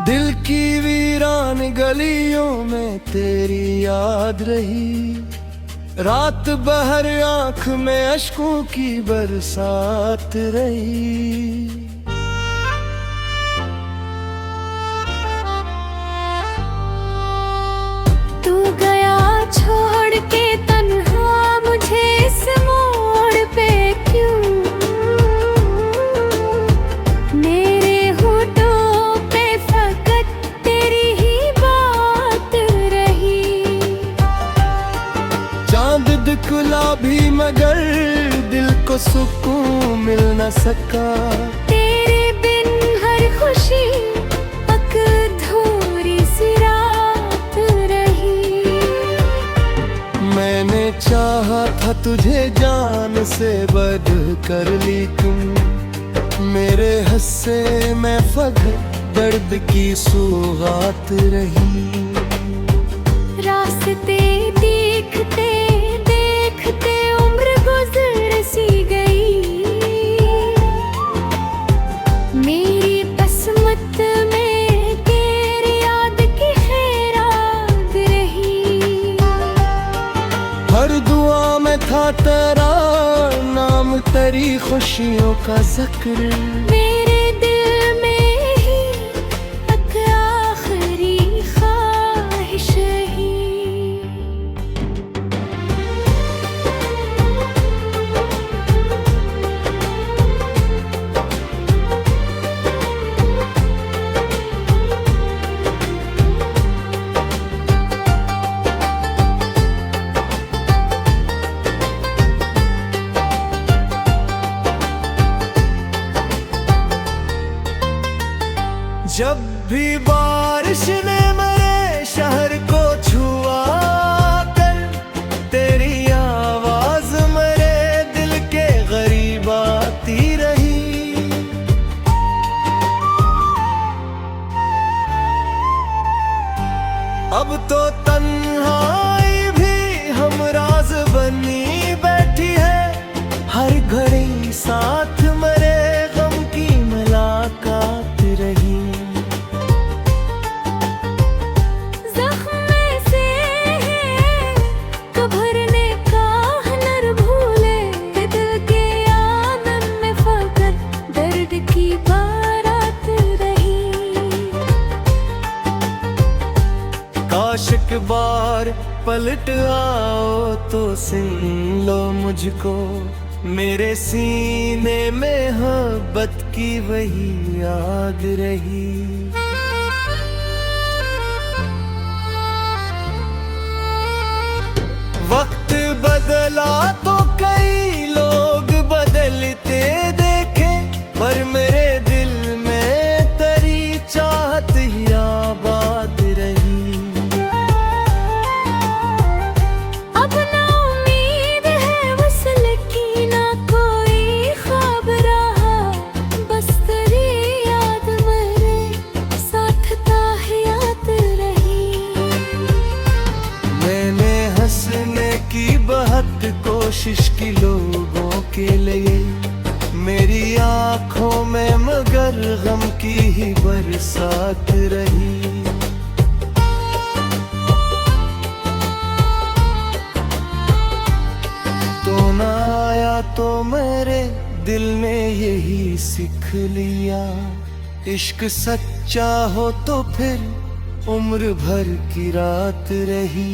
दिल की वीरान गलियों में तेरी याद रही। रात भर आंख में अश्कों की बरसात रही। तू गया छोड़ के तन्हा मुझे इस मोड़ पे क्यों? मेरे होठों पे फकत तेरी ही बात रही। चांद दिखला भी मगर दिल को सुकून मिल न सका। तेरे बिन हर खुशी अधूरी सी रात रही। मैंने चाहा था तुझे जान से बढ़ कर, ली तुम मेरे हंसे मैं फकत दर्द की सौगात रही। रास्ते देखते देखते उम्र गुजर सी गई। मेरी किस्मत में तेरी याद की खैरात रही। हर दुआ में था तेरा नाम, तेरी खुशियों का जिक्र। मेरे दिल में ही एक आखिरी ख्वाहिश ही। जब भी बारिश ने मेरे शहर को छुआ कर, तेरी आवाज मेरे दिल के करीब आती रही। अब तो तन्हाई भी हमराज बनी बैठी है। हर घड़ी साथ मेरे गम की मुलाकात रही। काश एक बार पलट आओ तो सुन लो मुझको। मेरे सीने में मोहब्बत की वही याद रही। वक्त बदला तो कई लोग बदलते देखे, पर मेरे दिल में तेरी चाहत ही आबाद रही। अब ना उम्मीद है वसल की, ना कोई ख्वाब रहा। बस तेरी याद मेरे साथ ताहियात रही। मैंने हंसने की बहुत कोशिश की लोगों के लिए, मेरी आंखों में मगर गम की ही बरसात रही। तो ना आया तो मेरे दिल ने यही सीख लिया, इश्क सच्चा हो तो फिर उम्र भर की रात रही।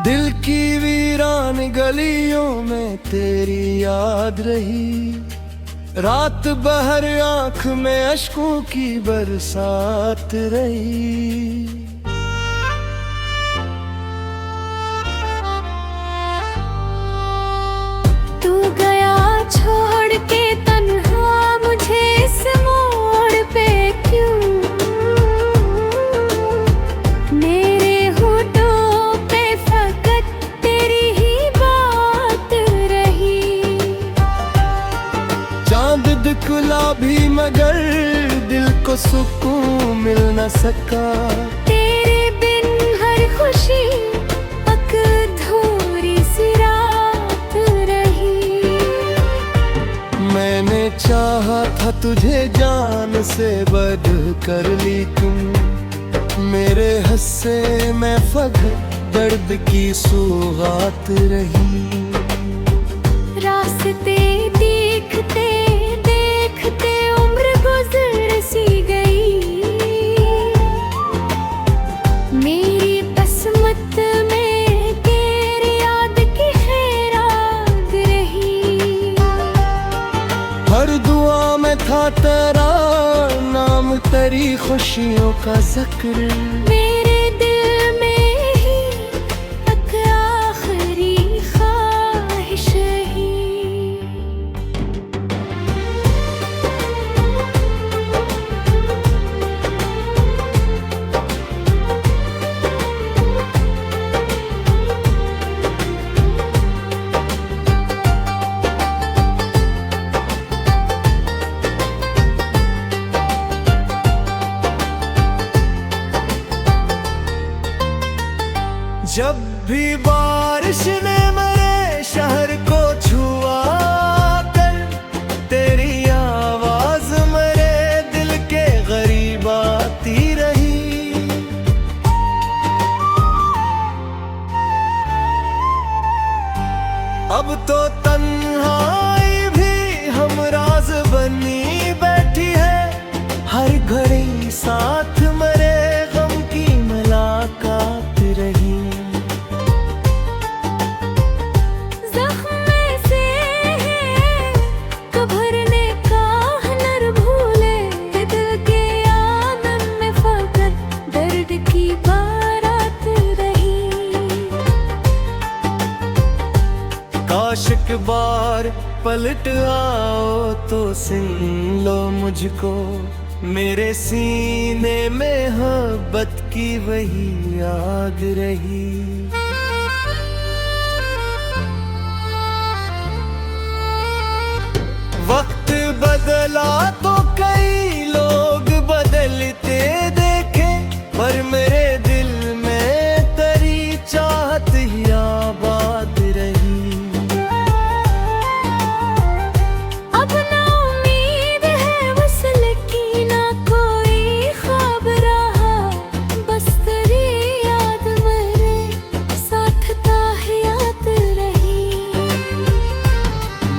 दिल की वीरान गलियों में तेरी याद रही, रात भर आंख में अश्कों की बरसात रही। तू गया छोड़ के तन्हा मुझे इस मोड़ पे क्यों? मेरे होठों पे फकत तेरी ही बात रही। चांद दिखला भी मगर दिल को सुकून मिल न सका। तेरे बिन हर खुशी अधूरी सी रात रही। मैंने चाहा था तुझे जान से बढ़ कर, ली तुम मेरे हंसे में फग दर्द की सुगात रही। रास्ते देखते देखते उम्र गुजर सी गई। मेरी किस्मत में तेरी याद की खैरात रही। हर दुआ में था तेरा नाम, तेरी खुशियों का जिक्र। मेरे दिल में ही तक आखिरी ख्वाहिश ही। जब भी बारिश ने मेरे शहर को छुआ कर, तेरी आवाज मेरे दिल के करीब आती रही। अब तो तन्हाई भी हमराज बनी बैठी है, हर घड़ी साथ मेरे गम की मुलाकात रही। काश एक बार पलट आओ तो सुन लो मुझको, मेरे सीने में मोहब्बत की वही आग रही। वक्त बदला तो कई लोग बदलते देखे, पर मेरे दिल में तेरी चाहत ही आबाद रही। अब ना उम्मीद है वसल की, ना कोई ख्वाब रहा, बस तेरी याद मेरे साथ ताहियात रही।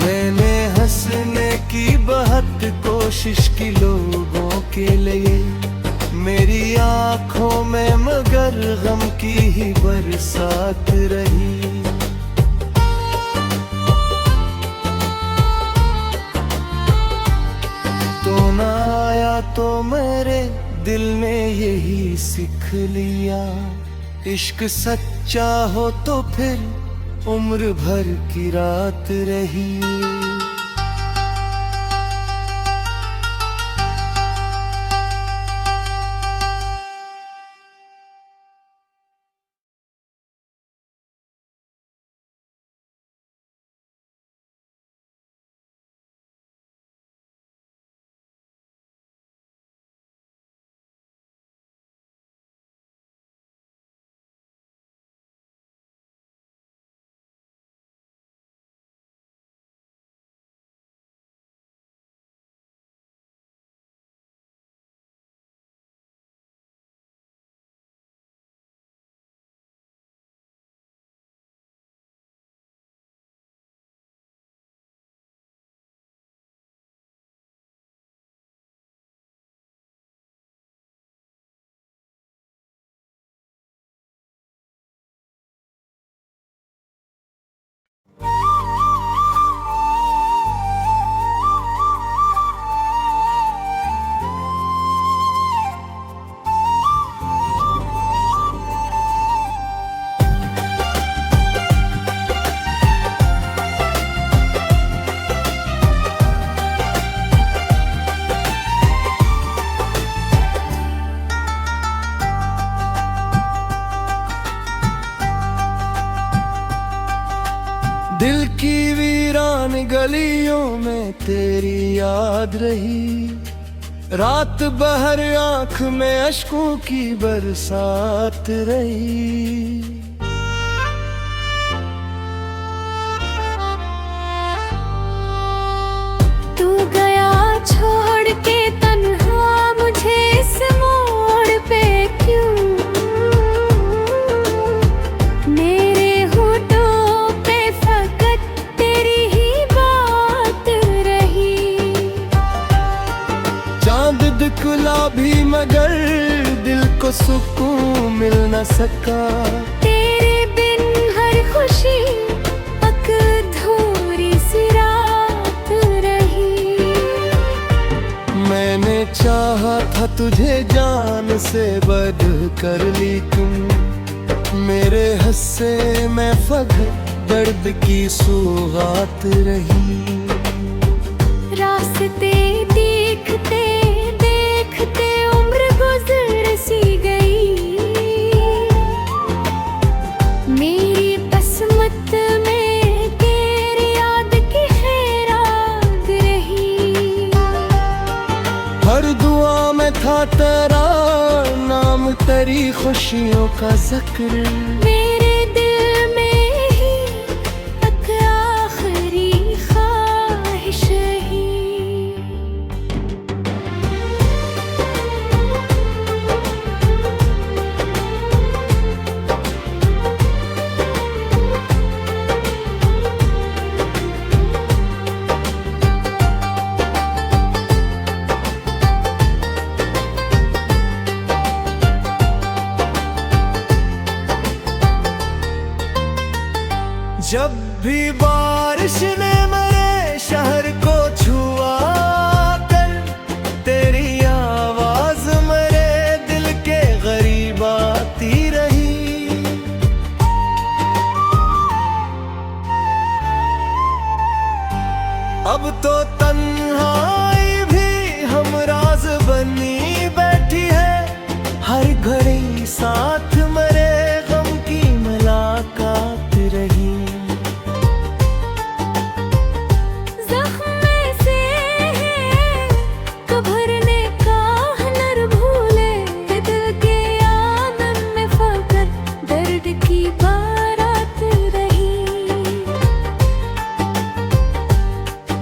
मैंने हंसने की बहुत कोशिश की लोगों के लिए, मेरी आंखों में मगर गम की ही बरसात रही। तो ना आया तो मेरे दिल ने यही सीख लिया, इश्क सच्चा हो तो फिर उम्र भर की रात रही। दिल की वीरान गलियों में तेरी याद रही, रात भर आंख में अश्कों की बरसात रही। तू गया छोड़ के तन्हा मुझे इस मोड़ पे क्यों? मेरे होठों पे फकत तेरी ही बात रही। चांद दिखला भी मगर दिल को सुकून मिल न सका। तेरे बिन हर खुशी अधूरी सी रात रही। मैंने चाहा था तुझे जान से बढ़ कर, ली तुम मेरे हिस्से में फगत दर्द की सौगात रही। रास्ते देखते देखते उम्र गुजर सी गई। मेरी किस्मत में तेरी याद की खैरात रही। हर दुआ में था तेरा नाम, तेरी खुशियों का जिक्र। मेरे दिल में ही तक आखिरी ख्वाहिश ही। जब भी बारिश ने मेरे शहर को छुआ कर, तेरी आवाज मेरे दिल के करीब आती रही। अब तो तन्हाई भी हमराज बनी बैठी है, हर घड़ी साथ मेरे गम की मुलाकात रही।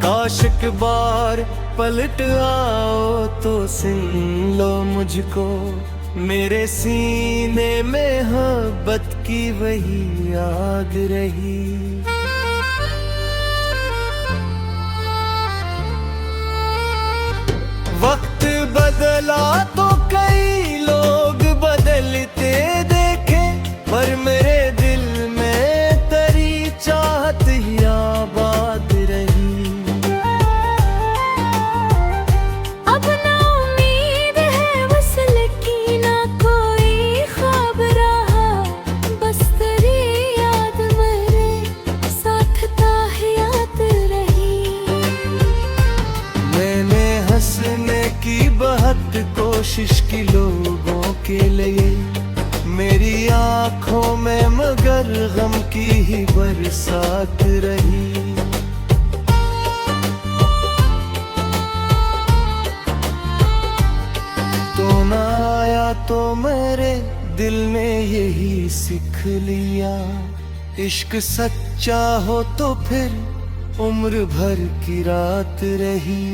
काश एक बार पलट आओ तो सुन लो मुझको, मेरे सीने में मोहब्बत की वही आग रही। वक्त बदला तो कई लोग बदलते देखे, पर मेरे दिल में तेरी चाहत ही आबाद रही। अब ना उम्मीद है वसल की, ना कोई ख्वाब रहा, बस तेरी याद मेरे साथ ताहियात रही। मैंने हंसने की बहुत कोशिश की लोगों के लिए, मेरी आंखों में मगर गम की ही बरसात रही। तो ना आया तो मेरे दिल ने यही सीख लिया, इश्क सच्चा हो तो फिर उम्र भर की रात रही।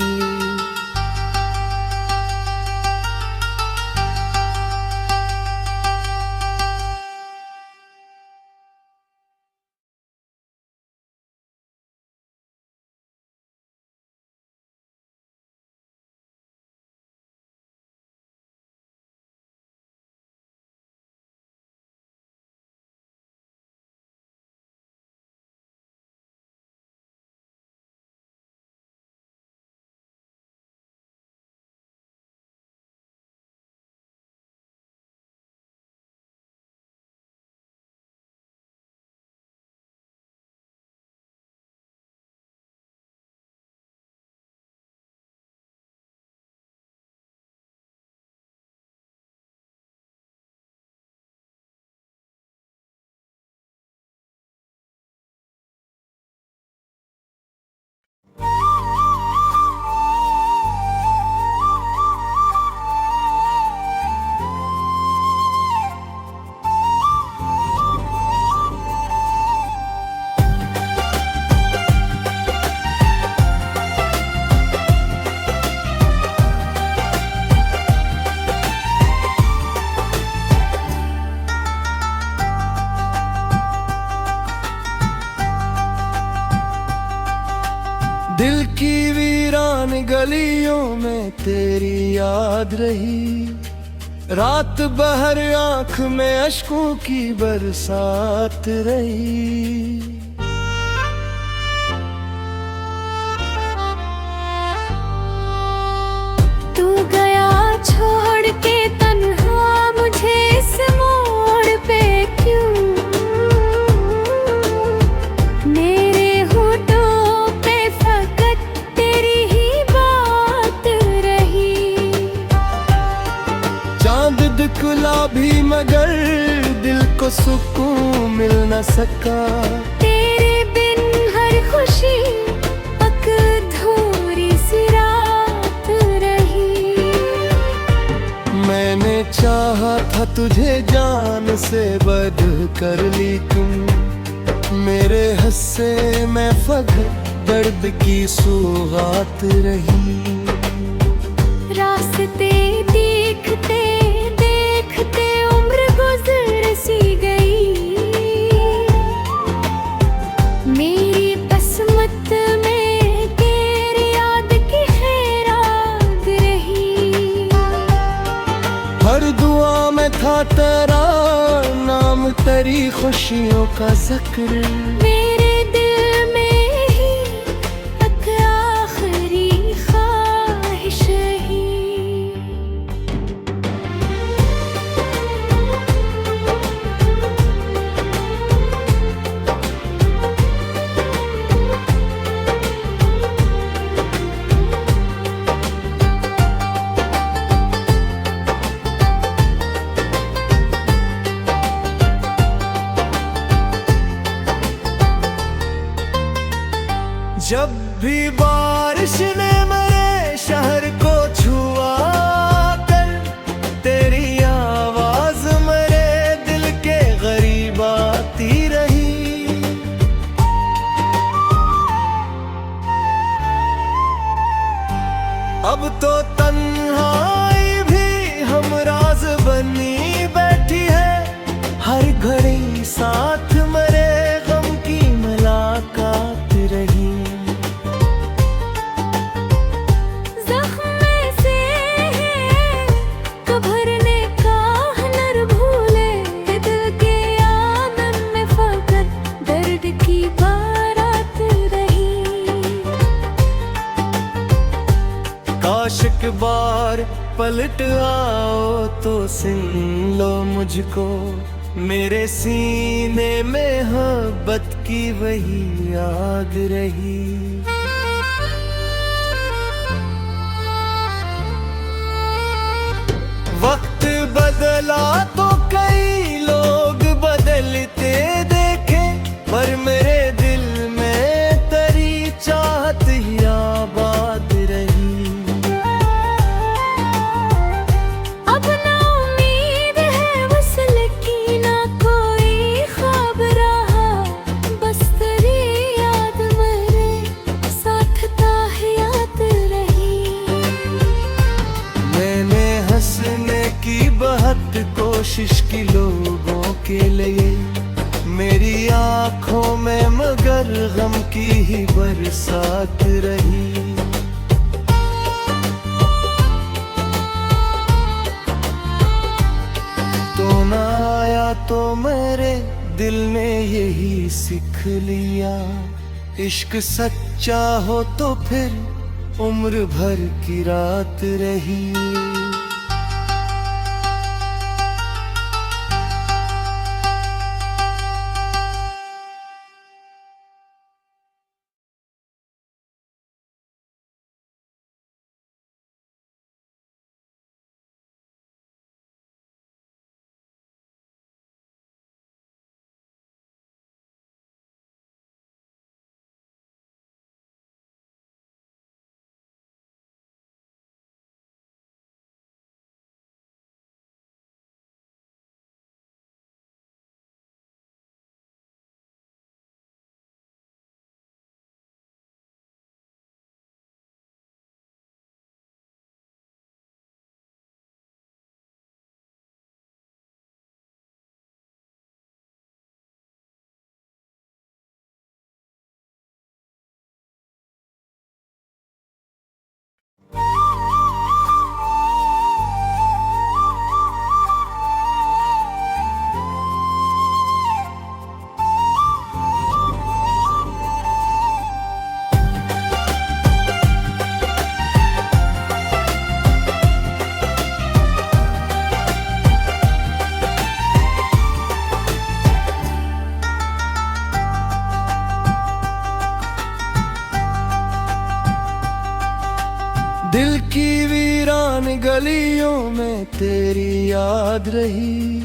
गलियों में तेरी याद रही, रात भर आंख में अश्कों की बरसात रही। तू गया छोड़ के तन्हा मुझे इस मोड़ पे क्यों? मेरे होठों पे फकत तेरी ही बात रही। चांद दिखला भी मगर दिल को सुकून मिल न सका। तेरे बिन हर खुशी अधूरी सी रात रही। मैंने चाहा था तुझे जान से बढ़ कर, ली तुम मेरे हंसे में फगत दर्द की सुगात रही। रास्ते देखते देखते उम्र गुजर सी गई। मेरी किस्मत में तेरी याद की खैरात रही। हर दुआ में था तेरा नाम, तेरी खुशियों का जिक्र। मेरे दिल में ही एक आखिरी ख्वाहिश ही। जब भी बारिश ने मेरे शहर को छुआ कर, तेरी आवाज मेरे दिल के करीब आती रही। अब तो तन्हाई भी हमराज बनी बैठी है, हर घड़ी साथ मेरे गम की मुलाकात रही। काश एक बार पलट आओ तो सुन लो मुझको, मेरे सीने में मोहब्बत की वही याद रही। वक्त बदला तो कई लोग बदलते देखे, पर मेरे दिल में तेरी चाहत ही आबाद रही। अब ना उम्मीद है वसल की, ना कोई ख्वाब रहा, बस तेरी याद मेरे साथ ताहियात रही। मैंने हंसने की बहुत कोशिश की लोगों के लिए, मेरी आंखों में मगर गम की ही बरसात रही। तो ना आया तो मेरे दिल ने यही सीख लिया, इश्क सच्चा हो तो फिर उम्र भर की रात रही। गलियों में तेरी याद रही,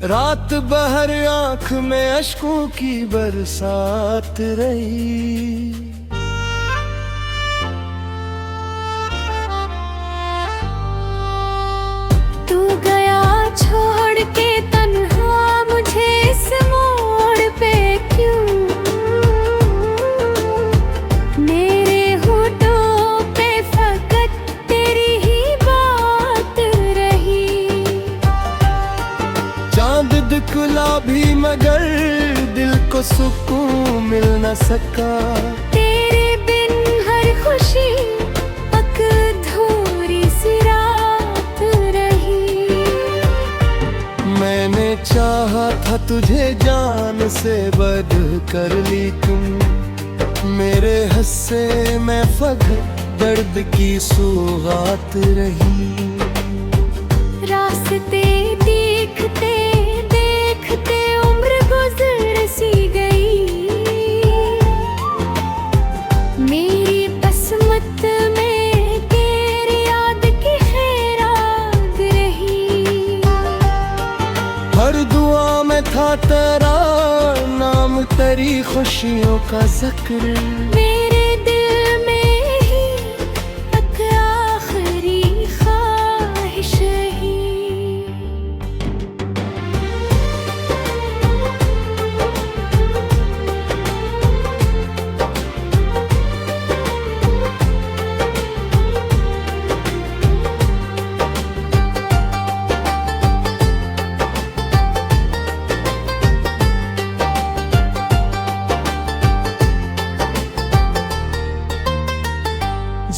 रात भर आंख में अश्कों की बरसात रही। तू गया छोड़ के तन्हा मुझे इस मोड़ पे क्यों? मेरे होठों पे फकत तेरी ही बात रही। चांद दिखला भी मगर दिल को सुकून मिल न सका। तेरे बिन हर खुशी अधूरी सी रात रही। मैंने चाहा था तुझे जान से बढ़ कर, ली तुम मेरे हंसे में फगत दर्द की सुहात रही। रास्ते देखते देखते उम्र गुजर सी गई। मेरी किस्मत में तेरी याद की खैरात रही। हर दुआ में था तेरा नाम, तेरी खुशियों का जिक्र। मेरे दिल में ही तक आखिरी ख्वाहिश ही।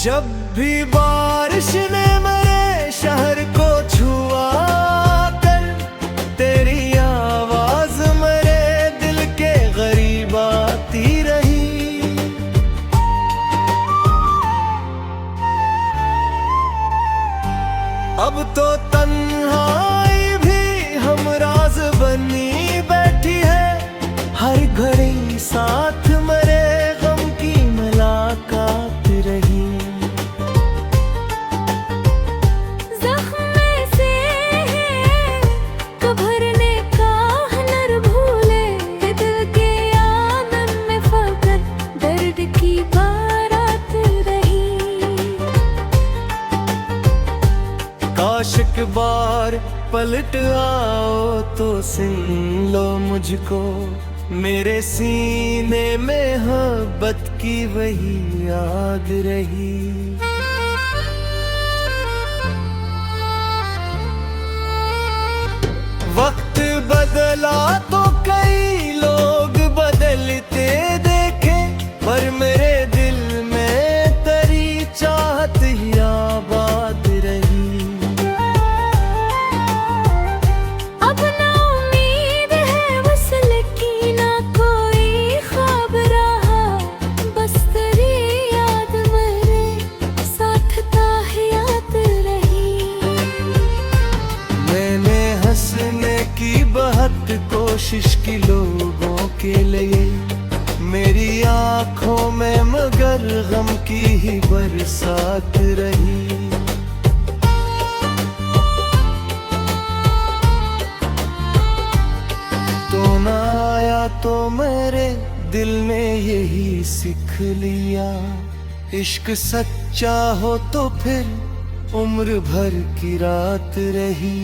जब भी बारिश ने मेरे शहर को छुआ कर, तेरी आवाज मेरे दिल के करीब आती रही। अब तो तन्हाई भी हमराज बनी बैठी है। हर घड़ी साथ मेरे गम की मुलाकात रही। काश एक बार पलट आओ तो सुन लो मुझको, मेरे सीने में मोहब्बत की वही याद रही। वक्त बदला तो कई लोग बदलते देखे, पर मेरे दिल में तेरी चाहत ही आबाद रही। अब ना उम्मीद है वसल की, ना कोई ख्वाब रहा, बस तेरी याद मेरे साथ ताहियात रही। मैंने हंसने की बहुत कोशिश की लोगों के लिए, मेरी आंखों में मगर गम की ही बरसात रही। तो ना आया तो मेरे दिल ने यही सीख लिया, इश्क सच्चा हो तो फिर उम्र भर की रात रही।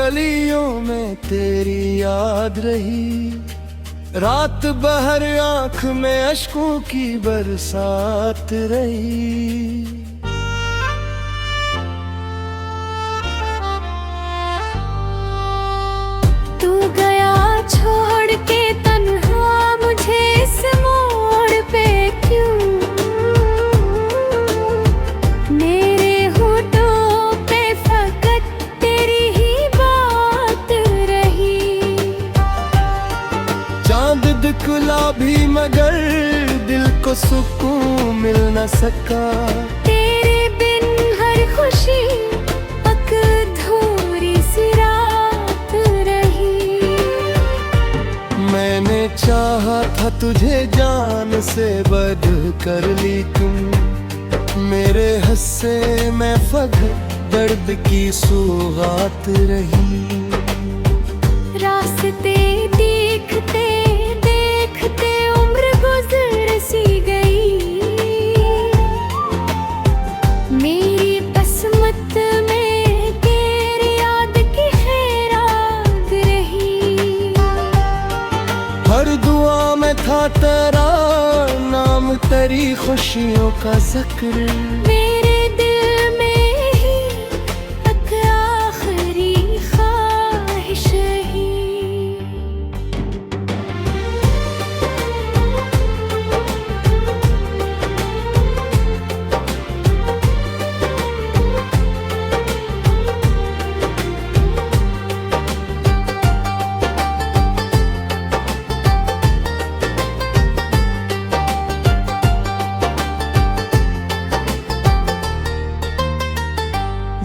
गलियों में तेरी याद रही, रात भर आंख में अश्कों की बरसात रही। तू गया छोड़ के तन्हा मुझे इस मोड़ पे क्यों? मेरे होठों पे फकत तेरी ही बात रही। चांद दिखला भी मगर दिल को सुकून मिल न सका। तेरे बिन हर खुशी अधूरी सी रात रही। मैंने चाहा था तुझे जान से बढ़ कर, ली तुम मेरे हंसे में फगत दर्द की सुगात रही। रास्ते देखते देखते उम्र गुजर सी गई। मेरी किस्मत में तेरी याद की खैरात रही। हर दुआ में था तेरा नाम, तेरी खुशियों का जिक्र। मेरे दिल में ही एक आखिरी ख्वाहिश ही।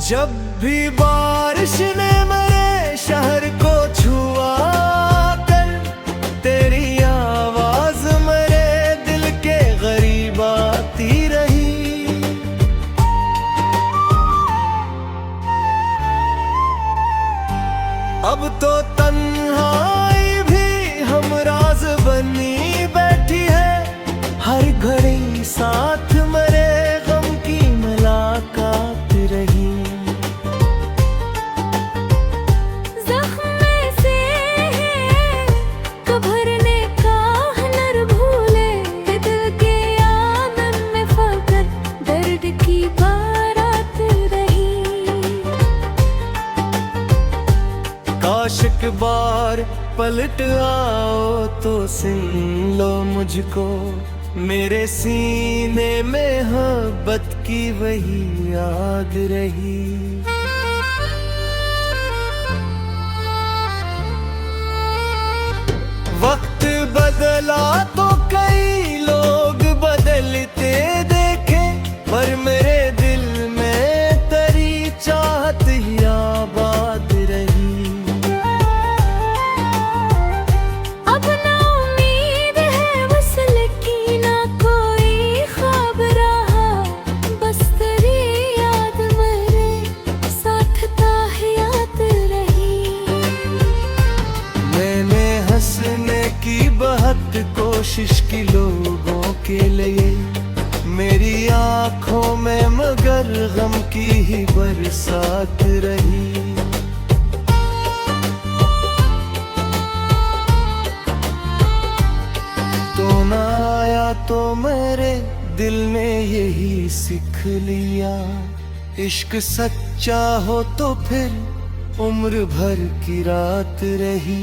जब भी बारिश ने मेरे शहर को छुआ कर, तेरी आवाज मेरे दिल के करीब आती रही। अब तो तन्हाई भी हमराज बनी बैठी है, हर घड़ी साथ मेरे गम की मुलाकात रही। काश एक बार पलट आओ तो सुन लो मुझको, मेरे सीने में मोहब्बत की वही याद रही। वक्त बदला तो कई लोग बदलते देखे, पर मेरे दिल में तेरी चाहत ही आबाद रही। अब ना उम्मीद है वसल की, ना कोई ख्वाब रहा, बस तेरी याद मेरे साथ ताहियात रही। मैंने हंसने की बहुत कोशिश की लोगों के लिए, मेरी आंखों में मगर गम की ही बरसात रही। तो ना आया तो मेरे दिल ने यही सीख लिया, इश्क सच्चा हो तो फिर उम्र भर की रात रही।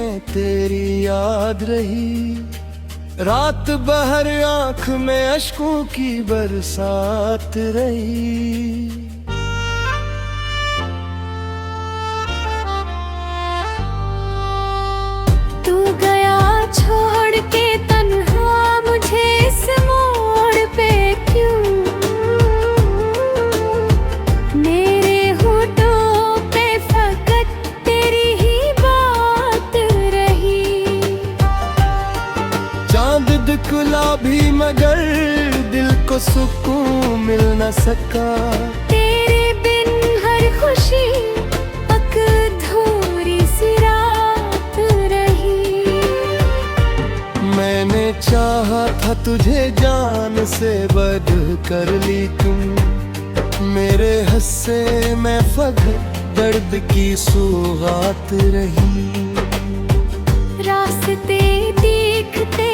में तेरी याद रही। रात भर आंख में अश्कों की बरसात रही। तू गया छोड़ के तन्हा मुझे इस मोड़ पे क्यों? मेरे होठों पे फकत तेरी ही बात रही। चांद दिखला भी मगर दिल को सुकून मिल न सका। तेरे बिन हर खुशी अधूरी सी रात रही। मैंने चाहा था तुझे जान से बढ़ कर ली तुम। मेरे हंसे में फगत दर्द की सुगात रही। रास्ते देखते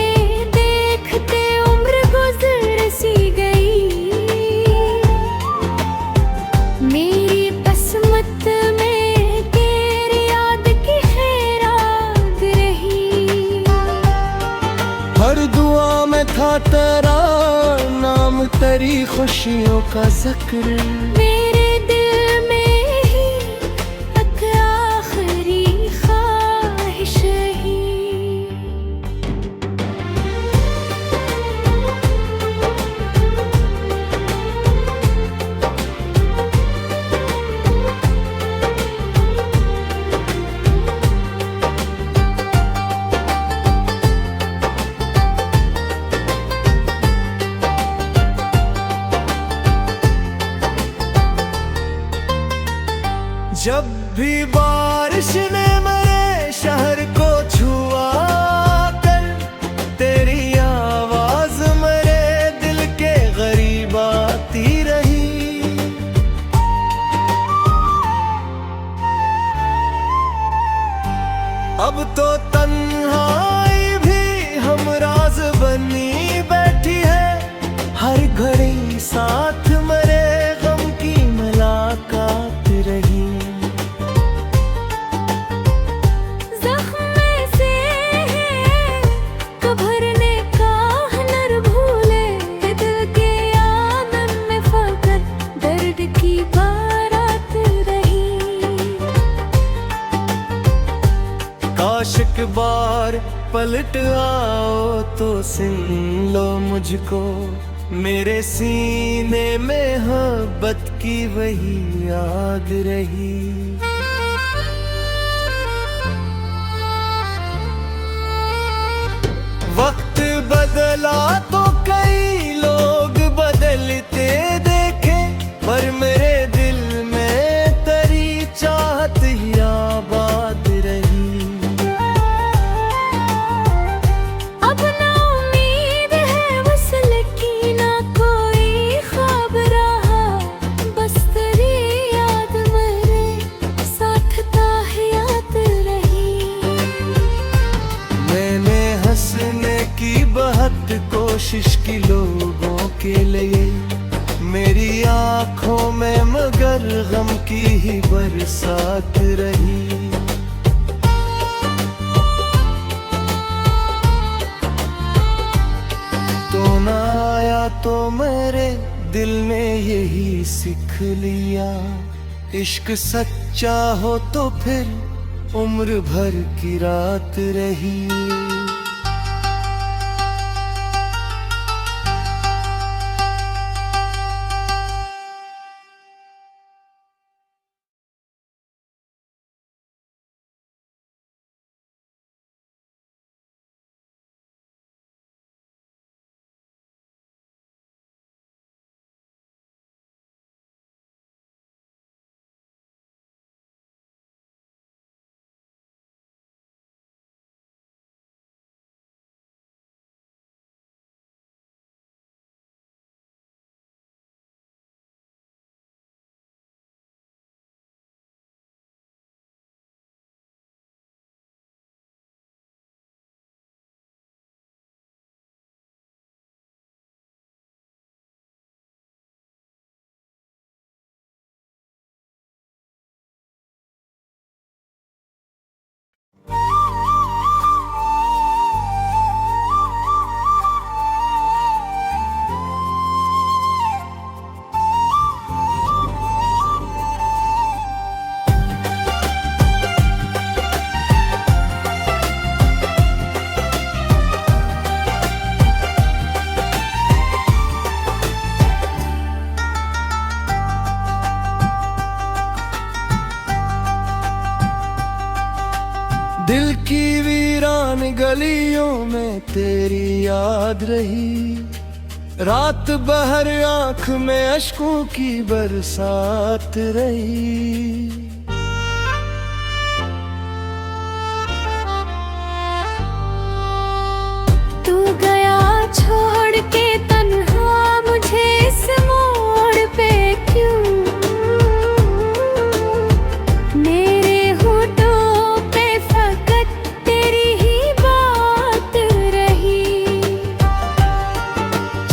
देखते उम्र गुजर सी गई। मेरी किस्मत में तेरी याद की खैरात रही। हर दुआ में था तेरा नाम, तेरी खुशियों का जिक्र। मेरे दिल में ही तक आखिरी ख्वाहिश ही। जब भी बारिश ने मेरे शहर को छुआ कर, तेरी आवाज मेरे दिल के करीब आती रही। अब तो तन्हाई भी हमराज बनी बैठी है। हर घड़ी साथ मेरे गम की मुलाकात रही। काश एक बार पलट आओ तो सुन लो मुझको। मेरे सीने में मोहब्बत की वही आग रही। वक्त बदला तो कई लोग बदलते देखे, पर मेरे दिल में तेरी चाहत ही आबाद रही। अब ना उम्मीद है वसल की, ना कोई ख्वाब रहा। बस तेरी याद मेरे साथ ताहियात रही। मैंने हंसने की बहुत कोशिश की लोगों के लिए। मेरी आंखों में मगर गम की ही बरसात रही। तो ना आया तो मेरे दिल ने यही सीख लिया। इश्क सच्चा हो तो फिर उम्र भर की रात रही। की वीरान गलियों में तेरी याद रही, रात भर आंख में अश्कों की बरसात रही। तू गया छोड़ के तन्हा मुझे इस मोड़ पे क्यों? मेरे होठों पे फकत तेरी ही बात रही।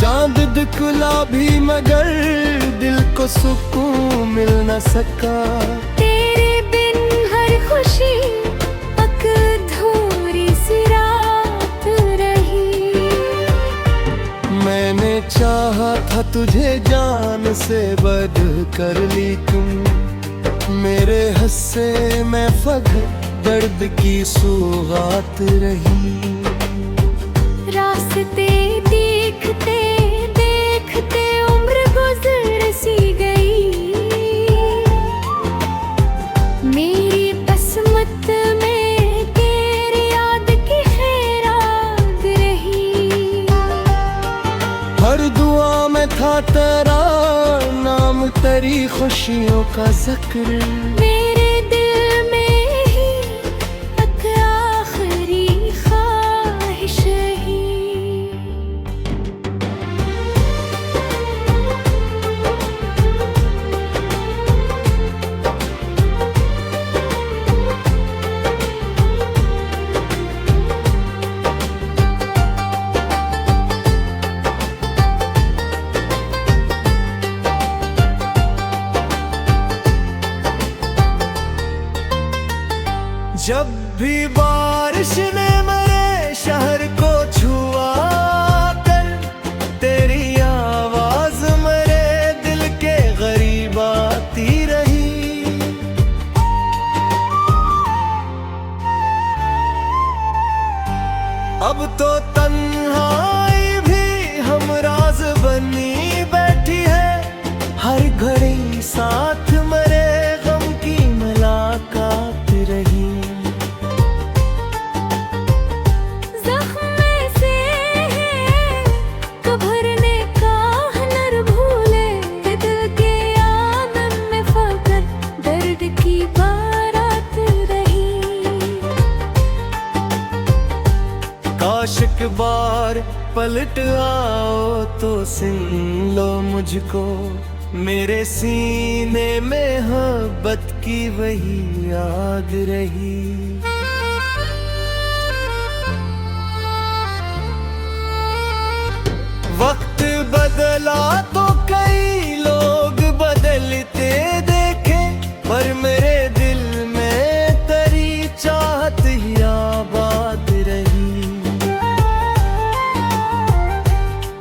चांद दिखला भी मगर दिल को सुकून मिल न सका। तेरे बिन हर खुशी अधूरी सी रात रही। मैंने चाहा था तुझे जान से बढ़ कर, ली तुम मेरे हिस्से में फगत दर्द की सौगात रही। रास्ते देखते देखते उम्र गुजर सी गई। मेरी किस्मत में तेरी याद की खैरात रही। हर दुआ में था तेरा नाम, तेरी खुशियों का जिक्र। मेरे दिल में ही एक आखिरी ख्वाहिश ही। जब भी बारिश ने मेरे शहर को छुआ कर, तेरी आवाज मेरे दिल के करीब आती रही। अब तो तन्हाई भी हमराज बनी बैठी है। हर घड़ी साथ मेरे गम की मुलाकात रही। काश एक बार पलट आओ तो सुन लो मुझको, मेरे सीने में मोहब्बत की वही याद रही। वक्त बदला तो कई लोग बदलते देखे, पर मेरे दिल में तेरी चाहत ही आबाद रही।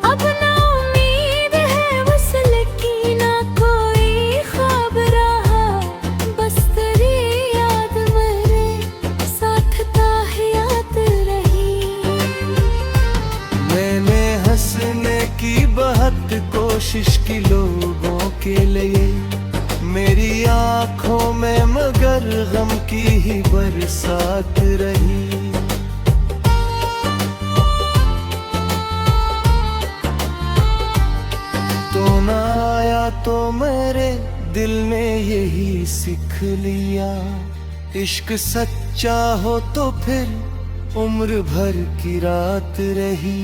अब ना उम्मीद है वसल की, ना कोई ख्वाब रहा, बस तेरी याद मेरे साथ ताहियात रही। मैंने हंसने की बहुत कोशिश की लोगों के लिए, मेरी आंखों में मगर गम की ही बरसात रही। तो ना आया तो मेरे दिल ने यही सीख लिया, इश्क सच्चा हो तो फिर उम्र भर की रात रही।